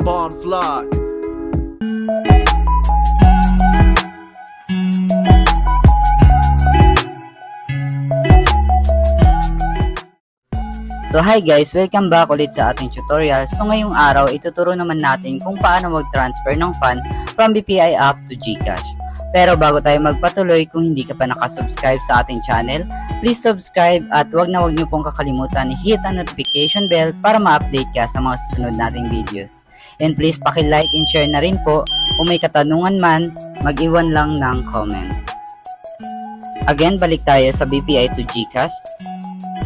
Bon Vlog. So hi guys, welcome back ulit sa ating tutorial. So ngayong araw, ituturo naman natin kung paano mag-transfer ng fund from BPI app to GCash. Pero bago tayo magpatuloy, kung hindi ka pa nakasubscribe sa ating channel, please subscribe at wag niyo pong kakalimutan i-hit ang notification bell para ma-update ka sa mga susunod nating videos. And please paki-like and share na rin po. Kung may katanungan man, mag-iwan lang ng comment. Again, balik tayo sa BPI to GCash.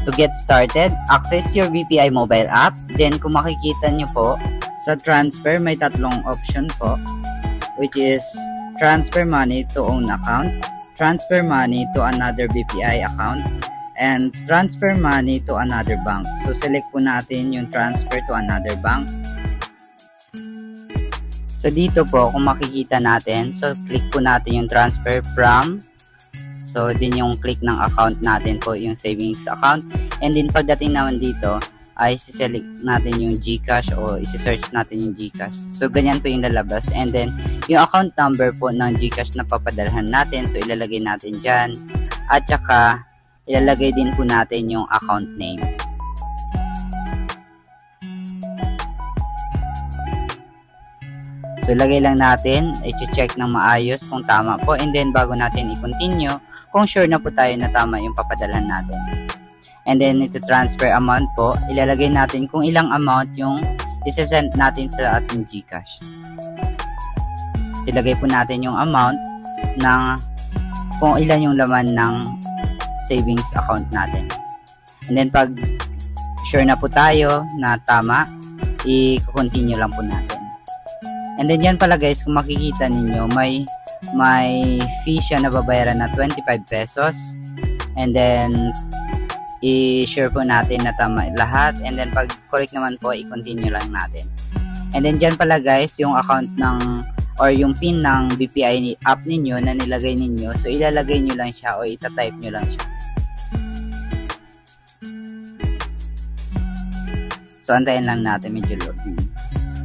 To get started, access your BPI mobile app. Then kung makikita nyo po, sa transfer may tatlong option po, which is transfer money to own account, transfer money to another BPI account, and transfer money to another bank. So select po natin yung transfer to another bank. So dito po, kung makikita natin, so click po natin yung transfer from. So, din yung click ng account natin po, yung savings account. And then, pagdating naman dito, ay siselect natin yung GCash o isi-search natin yung GCash. So, ganyan po yung lalabas. And then, yung account number po ng GCash na papadalhan natin. So, ilalagay natin dyan. At saka, ilalagay din po natin yung account name. So, ilagay lang natin. I-check ng maayos kung tama po. And then, bago natin i-continue, kung sure na po tayo na tama yung papadalhan natin. And then, ito transfer amount po. Ilalagay natin kung ilang amount yung isasend natin sa ating GCash. So, ilagay po natin yung amount ng kung ilan yung laman ng savings account natin. And then, pag sure na po tayo na tama, i-continue lang po natin. And then, yan pala guys, kung makikita ninyo, may fee siya na babayaran na 25 pesos. And then, i-share po natin na tama lahat. And then, pag correct naman po, i-continue lang natin. And then, dyan pala guys, yung account ng, or yung PIN ng BPI app ninyo na nilagay ninyo. So, ilalagay nyo lang siya o itatype nyo lang siya. So, antayin lang natin medyo loading.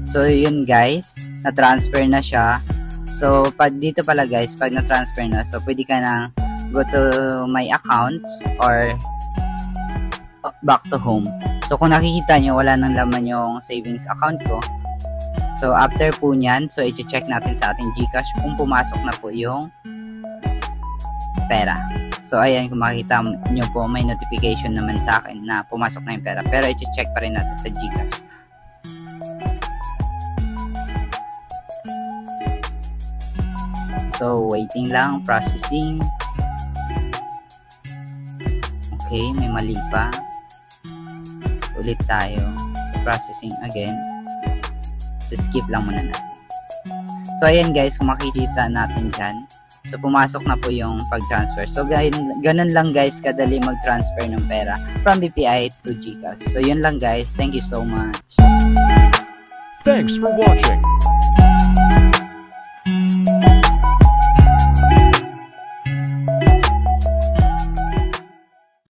So, yun guys, na-transfer na siya. So, pag dito pala guys, pag na-transfer na, so pwede ka na go to my accounts or back to home. So, kung nakikita nyo, wala nang laman yung savings account ko. So, after po nyan, so i-check natin sa ating GCash kung pumasok na po yung pera. So, ayan, kung makikita nyo po, may notification naman sa akin na pumasok na yung pera. Pero i-check pa rin natin sa GCash. So, waiting lang, processing. Okay, may mali pa. Ulit tayo. So, processing again. So, skip lang muna natin. So, ayan guys, kung makikita natin dyan. So, pumasok na po yung pag-transfer. So, ganun lang guys, kadali mag-transfer ng pera from BPI to GCash. So, yun lang guys. Thank you so much. Thanks for watching.